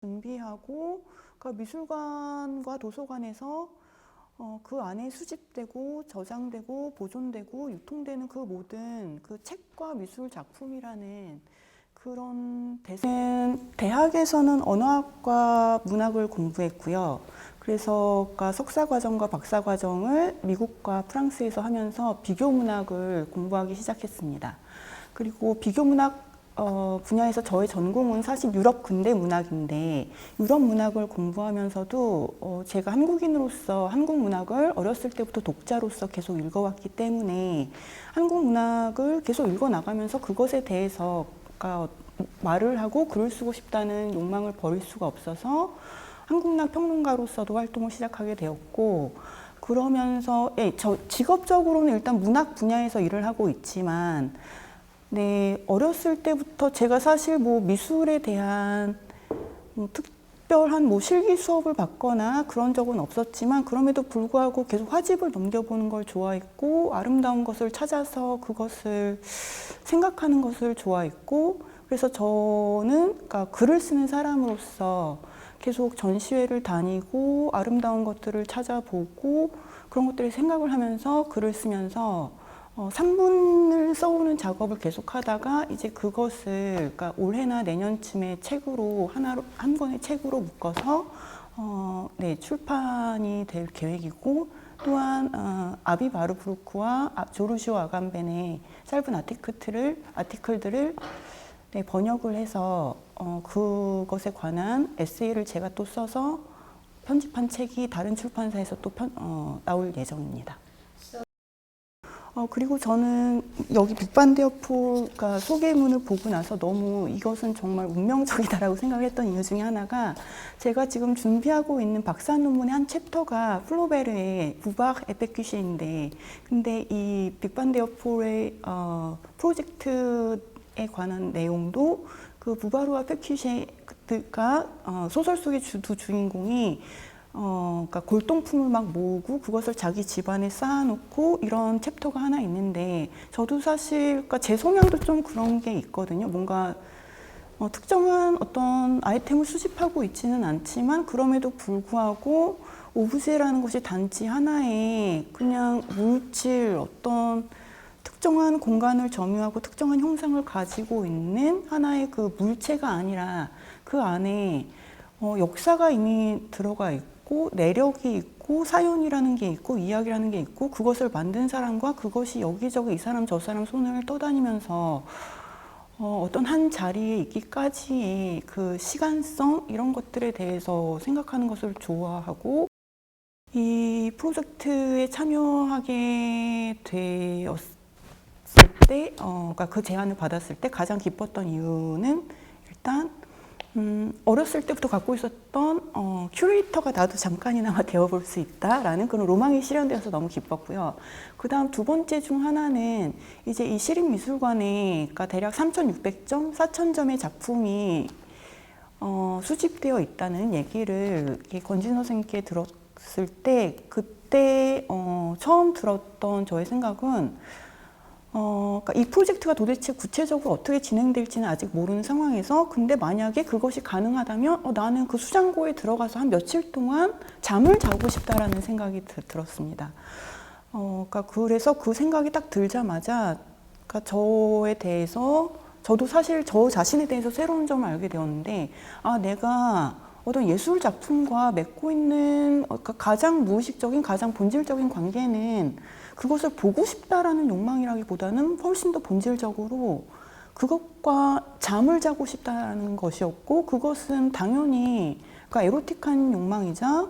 준비하고 그러니까 미술관과 도서관에서 그 안에 수집되고 저장되고 보존되고 유통되는 그 모든 그 책과 미술 작품이라는 그런 대학에서는 언어학과 문학을 공부했고요. 그래서 그러니까 석사과정과 박사과정을 미국과 프랑스에서 하면서 비교문학을 공부하기 시작했습니다. 그리고 비교문학 분야에서 저의 전공은 사실 유럽 근대 문학인데 유럽 문학을 공부하면서도 제가 한국인으로서 한국 문학을 어렸을 때부터 독자로서 계속 읽어왔기 때문에 한국 문학을 계속 읽어나가면서 그것에 대해서 그러니까 말을 하고 글을 쓰고 싶다는 욕망을 버릴 수가 없어서 한국문학 평론가로서도 활동을 시작하게 되었고 그러면서 저 직업적으로는 일단 문학 분야에서 일을 하고 있지만 네, 어렸을 때부터 제가 사실 뭐 미술에 대한 특별한 뭐 실기 수업을 받거나 그런 적은 없었지만 그럼에도 불구하고 계속 화집을 넘겨보는 걸 좋아했고 아름다운 것을 찾아서 그것을 생각하는 것을 좋아했고 그래서 저는 그러니까 글을 쓰는 사람으로서 계속 전시회를 다니고 아름다운 것들을 찾아보고 그런 것들을 생각을 하면서 글을 쓰면서 산문을 써오는 작업을 계속 하다가 이제 그것을 그러니까 올해나 내년쯤에 책으로 한 권의 책으로 묶어서 네, 출판이 될 계획이고 또한 아비 바르부르크와 조르지오 아감벤의 짧은 아티클들을 네, 번역을 해서 그것에 관한 에세이를 제가 또 써서 편집한 책이 다른 출판사에서 또 나올 예정입니다. 그리고 저는 여기 빅반데어폴가 소개문을 보고 나서 너무 이것은 정말 운명적이다라고 생각을 했던 이유 중에 하나가 제가 지금 준비하고 있는 박사 논문의 한 챕터가 플로베르의 부박 에페큐시인데 근데 이 빅반데어폴의 프로젝트에 관한 내용도 그 부바르와 페큐시가 소설 속의 두 주인공이 그러니까 골동품을 막 모으고 그것을 자기 집안에 쌓아놓고 이런 챕터가 하나 있는데 저도 사실 그러니까 제 성향도 좀 그런 게 있거든요. 뭔가 특정한 어떤 아이템을 수집하고 있지는 않지만 그럼에도 불구하고 오브제라는 것이 단지 하나의 그냥 물질 어떤 특정한 공간을 점유하고 특정한 형상을 가지고 있는 하나의 그 물체가 아니라 그 안에 역사가 이미 들어가 있고 내력이 있고 사연이라는 게 있고 이야기라는 게 있고 그것을 만든 사람과 그것이 여기저기 이 사람 저 사람 손을 떠다니면서 어떤 한 자리에 있기까지의 그 시간성 이런 것들에 대해서 생각하는 것을 좋아하고 이 프로젝트에 참여하게 되었을 때, 그러니까 그 제안을 받았을 때 가장 기뻤던 이유는 일단 어렸을 때부터 갖고 있었던 큐레이터가 나도 잠깐이나마 되어볼 수 있다라는 그런 로망이 실현되어서 너무 기뻤고요. 그 다음 두 번째 중 하나는 이제 이 시립미술관에 그러니까 대략 3,600점, 4,000점의 작품이 수집되어 있다는 얘기를 권진 선생님께 들었을 때 그때 처음 들었던 저의 생각은 그러니까 이 프로젝트가 도대체 구체적으로 어떻게 진행될지는 아직 모르는 상황에서 근데 만약에 그것이 가능하다면 나는 그 수장고에 들어가서 한 며칠 동안 잠을 자고 싶다라는 생각이 들었습니다. 그러니까 그래서 그 생각이 딱 들자마자 그러니까 저에 대해서 저도 사실 저 자신에 대해서 새로운 점을 알게 되었는데 내가 어떤 예술 작품과 맺고 있는 가장 무의식적인 가장 본질적인 관계는 그것을 보고 싶다라는 욕망이라기보다는 훨씬 더 본질적으로 그것과 잠을 자고 싶다는 것이었고 그것은 당연히 그러니까 에로틱한 욕망이자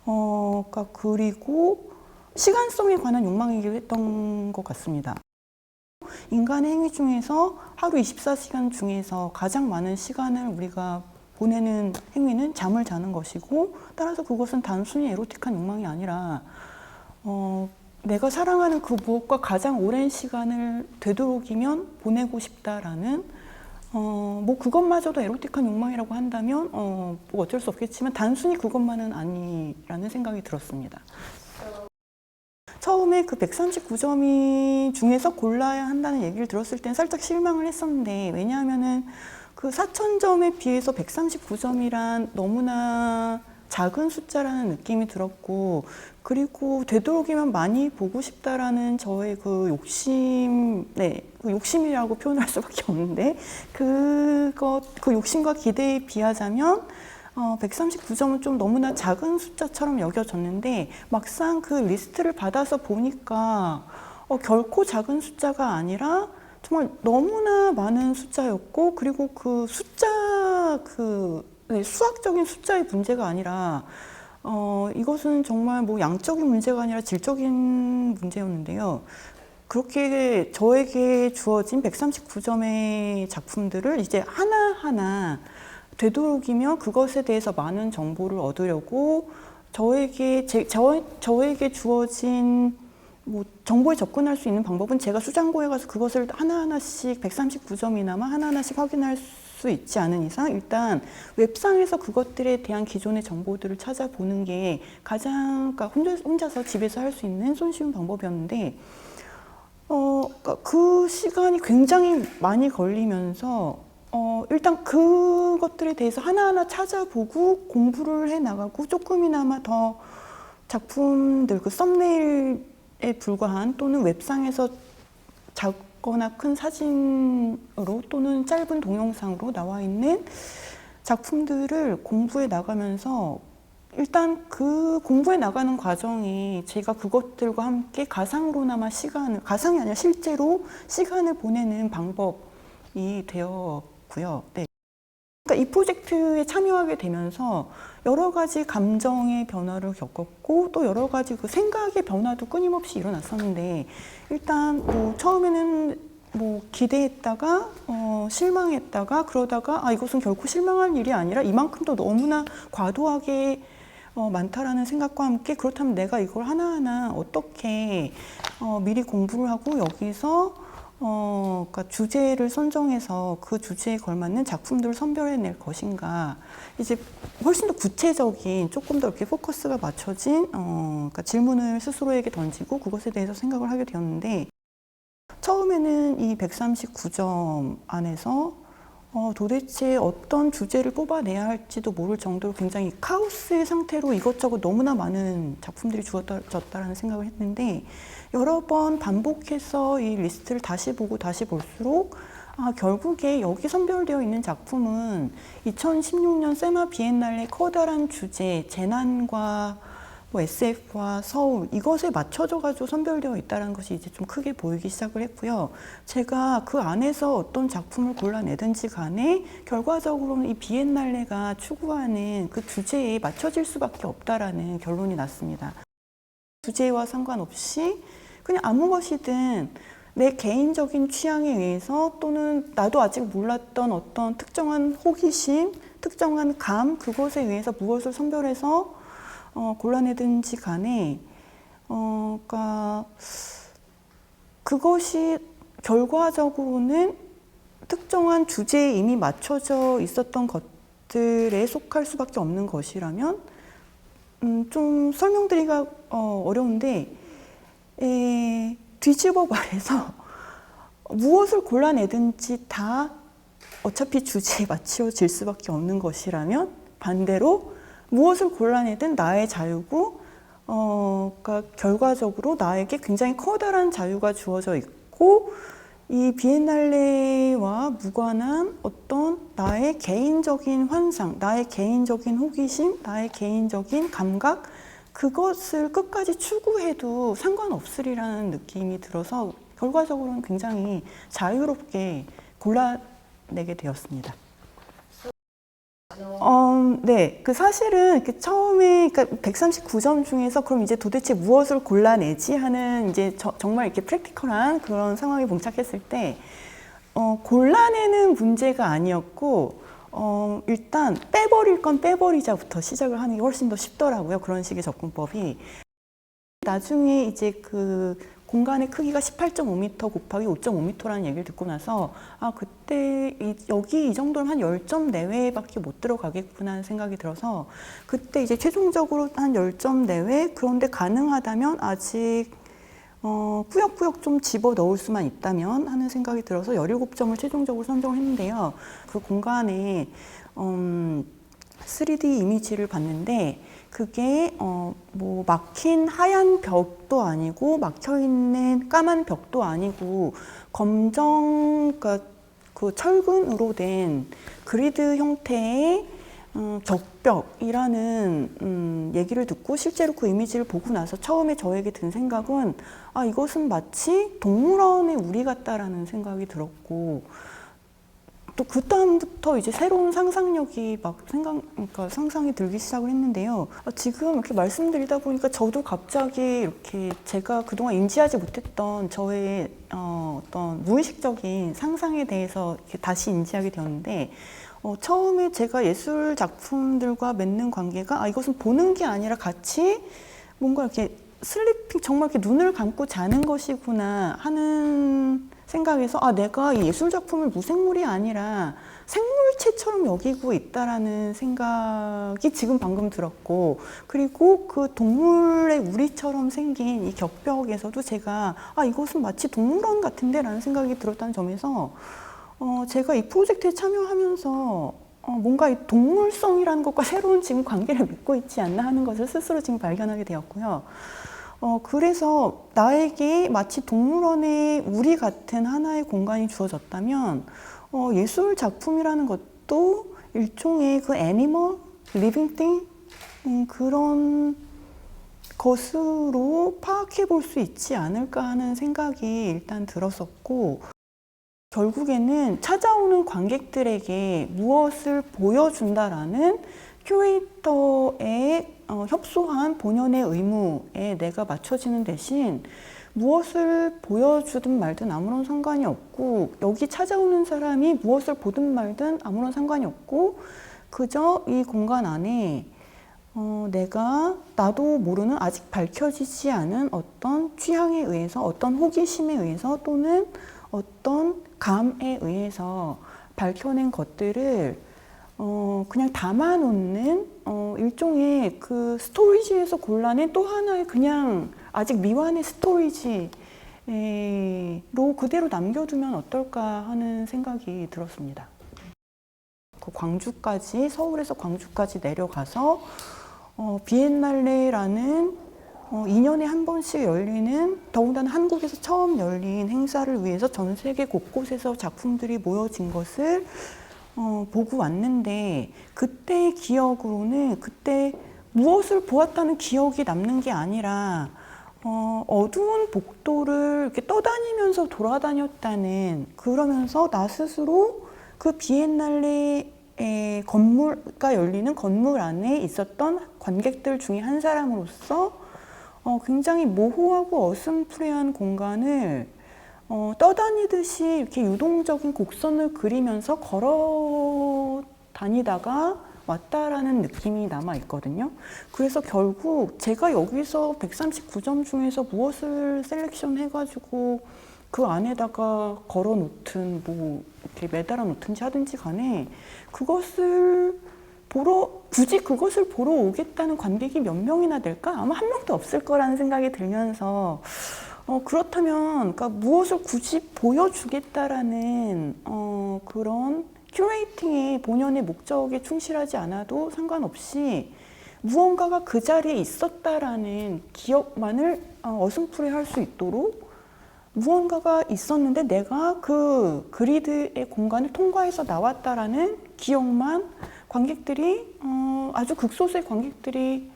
그러니까 그리고 시간성에 관한 욕망이기도 했던 것 같습니다. 인간의 행위 중에서 하루 24시간 중에서 가장 많은 시간을 우리가 보내는 행위는 잠을 자는 것이고 따라서 그것은 단순히 에로틱한 욕망이 아니라 내가 사랑하는 그 무엇과 가장 오랜 시간을 되도록이면 보내고 싶다라는 뭐 그것마저도 에로틱한 욕망이라고 한다면 뭐 어쩔 수 없겠지만 단순히 그것만은 아니라는 생각이 들었습니다. 처음에 그 139점이 중에서 골라야 한다는 얘기를 들었을 땐 살짝 실망을 했었는데 왜냐하면은 그 4,000점에 비해서 139점이란 너무나 작은 숫자라는 느낌이 들었고, 그리고 되도록이면 많이 보고 싶다라는 저의 그 욕심, 네, 그 욕심이라고 표현할 수밖에 없는데, 그 욕심과 기대에 비하자면 139점은 좀 너무나 작은 숫자처럼 여겨졌는데, 막상 그 리스트를 받아서 보니까 결코 작은 숫자가 아니라 정말 너무나 많은 숫자였고, 그리고 그 숫자 네, 수학적인 숫자의 문제가 아니라 이것은 정말 뭐 양적인 문제가 아니라 질적인 문제였는데요. 그렇게 저에게 주어진 139점의 작품들을 이제 하나하나 되도록이면 그것에 대해서 많은 정보를 얻으려고 저에게 주어진 뭐 정보에 접근할 수 있는 방법은 제가 수장고에 가서 그것을 하나하나씩 139점이나마 하나하나씩 확인할 수 있지 않은 이상 일단 웹상에서 그것들에 대한 기존의 정보들을 찾아보는 게 가장 그러니까 혼자서 집에서 할 수 있는 손쉬운 방법이었는데 그러니까 그 시간이 굉장히 많이 걸리면서 일단 그것들에 대해서 하나하나 찾아보고 공부를 해나가고 조금이나마 더 작품들 그 썸네일에 불과한 또는 웹상에서 작거나 큰 사진으로 또는 짧은 동영상으로 나와 있는 작품들을 공부해 나가면서 일단 그 공부해 나가는 과정이 제가 그것들과 함께 가상으로나마 가상이 아니라 실제로 시간을 보내는 방법이 되었고요. 네. 그러니까 이 프로젝트에 참여하게 되면서 여러 가지 감정의 변화를 겪었고 또 여러 가지 그 생각의 변화도 끊임없이 일어났었는데 일단 뭐 처음에는 뭐 기대했다가 실망했다가 그러다가 이것은 결코 실망할 일이 아니라 이만큼도 너무나 과도하게 많다라는 생각과 함께 그렇다면 내가 이걸 하나하나 어떻게 미리 공부를 하고 여기서 그러니까 주제를 선정해서 그 주제에 걸맞는 작품들을 선별해낼 것인가. 이제 훨씬 더 구체적인, 조금 더 이렇게 포커스가 맞춰진, 그러니까 질문을 스스로에게 던지고 그것에 대해서 생각을 하게 되었는데, 처음에는 이 139점 안에서 도대체 어떤 주제를 뽑아내야 할지도 모를 정도로 굉장히 카오스의 상태로 이것저것 너무나 많은 작품들이 주어졌다라는 생각을 했는데 여러 번 반복해서 이 리스트를 다시 보고 다시 볼수록 결국에 여기 선별되어 있는 작품은 2016년 세마 비엔날레 커다란 주제 재난과 뭐 SF와 서울 이것에 맞춰져 가지고 선별되어 있다는 것이 이제 좀 크게 보이기 시작을 했고요. 제가 그 안에서 어떤 작품을 골라내든지 간에 결과적으로는 이 비엔날레가 추구하는 그 주제에 맞춰질 수밖에 없다라는 결론이 났습니다. 주제와 상관없이 그냥 아무 것이든 내 개인적인 취향에 의해서 또는 나도 아직 몰랐던 어떤 특정한 호기심, 특정한 감 그것에 의해서 무엇을 선별해서 골라내든지 간에 그러니까 그것이 결과적으로는 특정한 주제에 이미 맞춰져 있었던 것들에 속할 수밖에 없는 것이라면 좀 설명드리기가 어려운데 뒤집어 말해서 무엇을 골라내든지 다 어차피 주제에 맞춰질 수밖에 없는 것이라면 반대로 무엇을 골라내든 나의 자유고 그러니까 결과적으로 나에게 굉장히 커다란 자유가 주어져 있고 이 비엔날레와 무관한 어떤 나의 개인적인 환상, 나의 개인적인 호기심, 나의 개인적인 감각 그것을 끝까지 추구해도 상관없으리라는 느낌이 들어서 결과적으로는 굉장히 자유롭게 골라내게 되었습니다. 네. 그 사실은 이렇게 처음에, 그러니까 139점 중에서 그럼 이제 도대체 무엇을 골라내지 하는 이제 정말 이렇게 프랙티컬한 그런 상황에 봉착했을 때, 골라내는 문제가 아니었고, 일단 빼버릴 건 빼버리자부터 시작을 하는 게 훨씬 더 쉽더라고요. 그런 식의 접근법이. 나중에 이제 그 공간의 크기가 18.5m 곱하기 5.5m라는 얘기를 듣고 나서 그때 여기 이 정도면 한 10점 내외밖에 못 들어가겠구나 하는 생각이 들어서 그때 이제 최종적으로 한 10점 내외 그런데 가능하다면 아직 꾸역꾸역 좀 집어 넣을 수만 있다면 하는 생각이 들어서 17점을 최종적으로 선정을 했는데요. 그 공간에 3D 이미지를 봤는데 그게 뭐 막힌 하얀 벽도 아니고 막혀있는 까만 벽도 아니고 검정, 그러니까 그 철근으로 된 그리드 형태의 격벽이라는 얘기를 듣고 실제로 그 이미지를 보고 나서 처음에 저에게 든 생각은 아, 이것은 마치 동물원의 우리 같다라는 생각이 들었고 또 그 다음부터 이제 새로운 상상력이 그러니까 상상이 들기 시작을 했는데요. 지금 이렇게 말씀드리다 보니까 저도 갑자기 이렇게 제가 그동안 인지하지 못했던 저의 어떤 무의식적인 상상에 대해서 이렇게 다시 인지하게 되었는데 처음에 제가 예술 작품들과 맺는 관계가 이것은 보는 게 아니라 같이 뭔가 이렇게 슬리핑 정말 이렇게 눈을 감고 자는 것이구나 하는 생각에서 내가 이 예술 작품을 무생물이 아니라 생물체처럼 여기고 있다라는 생각이 지금 방금 들었고 그리고 그 동물의 우리처럼 생긴 이 격벽에서도 제가 이것은 마치 동물원 같은데 라는 생각이 들었다는 점에서 제가 이 프로젝트에 참여하면서 뭔가 이 동물성이라는 것과 새로운 지금 관계를 맺고 있지 않나 하는 것을 스스로 지금 발견하게 되었고요. 그래서 나에게 마치 동물원의 우리 같은 하나의 공간이 주어졌다면 예술 작품이라는 것도 일종의 그 애니멀, 리빙 띵 그런 것으로 파악해 볼 수 있지 않을까 하는 생각이 일단 들었었고 결국에는 찾아오는 관객들에게 무엇을 보여준다라는 큐레이터의 협소한 본연의 의무에 내가 맞춰지는 대신 무엇을 보여주든 말든 아무런 상관이 없고 여기 찾아오는 사람이 무엇을 보든 말든 아무런 상관이 없고 그저 이 공간 안에 내가 나도 모르는 아직 밝혀지지 않은 어떤 취향에 의해서 어떤 호기심에 의해서 또는 어떤 감에 의해서 밝혀낸 것들을 그냥 담아놓는 일종의 그 스토리지에서 골라낸 또 하나의 그냥 아직 미완의 스토리지로 그대로 남겨두면 어떨까 하는 생각이 들었습니다. 그 광주까지 서울에서 광주까지 내려가서 비엔날레라는 2년에 한 번씩 열리는 더군다나 한국에서 처음 열린 행사를 위해서 전 세계 곳곳에서 작품들이 모여진 것을 보고 왔는데 그때의 기억으로는 그때 무엇을 보았다는 기억이 남는 게 아니라 어두운 복도를 이렇게 떠다니면서 돌아다녔다는 그러면서 나 스스로 그 비엔날레의 건물가 열리는 건물 안에 있었던 관객들 중에 한 사람으로서 굉장히 모호하고 어슴푸레한 공간을 떠다니듯이 이렇게 유동적인 곡선을 그리면서 걸어 다니다가 왔다라는 느낌이 남아 있거든요. 그래서 결국 제가 여기서 139점 중에서 무엇을 셀렉션 해가지고 그 안에다가 걸어 놓든 뭐 이렇게 매달아 놓든지 하든지 간에 굳이 그것을 보러 오겠다는 관객이 몇 명이나 될까? 아마 한 명도 없을 거라는 생각이 들면서 그렇다면 그러니까 무엇을 굳이 보여주겠다라는 그런 큐레이팅의 본연의 목적에 충실하지 않아도 상관없이 무언가가 그 자리에 있었다라는 기억만을 어슴푸레할 수 있도록 무언가가 있었는데 내가 그 그리드의 공간을 통과해서 나왔다라는 기억만 관객들이 아주 극소수의 관객들이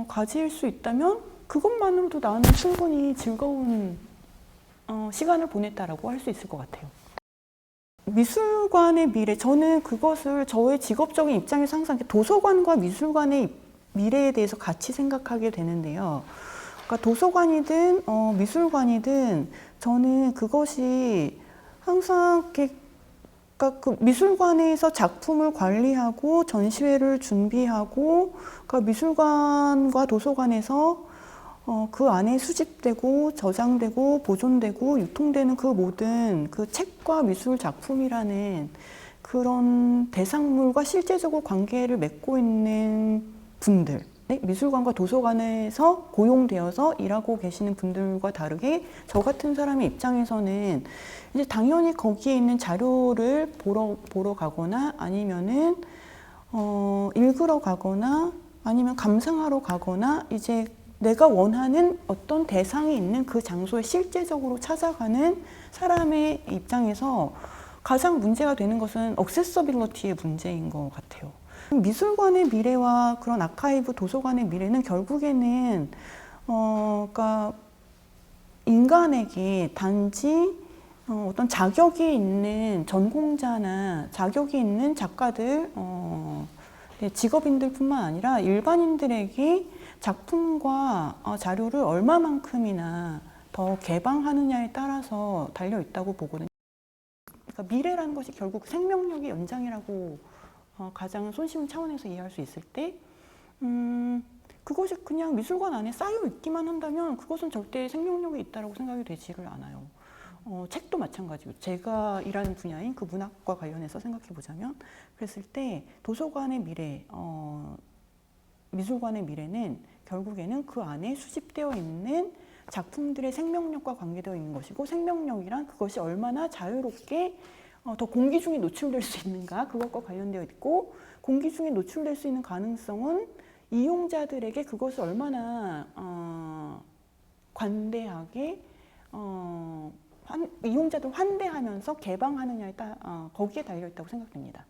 가질 수 있다면 그것만으로도 나는 충분히 즐거운 시간을 보냈다라고 할 수 있을 것 같아요. 미술관의 미래, 저는 그것을 저의 직업적인 입장에서 항상 도서관과 미술관의 미래에 대해서 같이 생각하게 되는데요. 그러니까 도서관이든 미술관이든 저는 그것이 항상 이렇게 그러니까 그 미술관에서 작품을 관리하고 전시회를 준비하고 그러니까 미술관과 도서관에서 그 안에 수집되고 저장되고 보존되고 유통되는 그 모든 그 책과 미술 작품이라는 그런 대상물과 실제적으로 관계를 맺고 있는 분들 네, 미술관과 도서관에서 고용되어서 일하고 계시는 분들과 다르게 저 같은 사람의 입장에서는 이제 당연히 거기에 있는 자료를 보러 가거나 아니면은 읽으러 가거나 아니면 감상하러 가거나 이제 내가 원하는 어떤 대상이 있는 그 장소에 실제적으로 찾아가는 사람의 입장에서 가장 문제가 되는 것은 억세서빌리티의 문제인 것 같아요. 미술관의 미래와 그런 아카이브 도서관의 미래는 결국에는 그러니까 인간에게 단지 어떤 자격이 있는 전공자나 자격이 있는 작가들, 네, 직업인들뿐만 아니라 일반인들에게 작품과 자료를 얼마만큼이나 더 개방하느냐에 따라서 달려 있다고 보거든요. 그러니까 미래라는 것이 결국 생명력의 연장이라고 가장 손쉬운 차원에서 이해할 수 있을 때, 그것이 그냥 미술관 안에 쌓여 있기만 한다면 그것은 절대 생명력이 있다고 생각이 되지를 않아요. 책도 마찬가지고 제가 일하는 분야인 그 문학과 관련해서 생각해 보자면 그랬을 때 도서관의 미래, 미술관의 미래는 결국에는 그 안에 수집되어 있는 작품들의 생명력과 관계되어 있는 것이고 생명력이란 그것이 얼마나 자유롭게 더 공기 중에 노출될 수 있는가 그것과 관련되어 있고 공기 중에 노출될 수 있는 가능성은 이용자들에게 그것을 얼마나 관대하게 이용자들 환대하면서 개방하느냐에 거기에 달려 있다고 생각됩니다.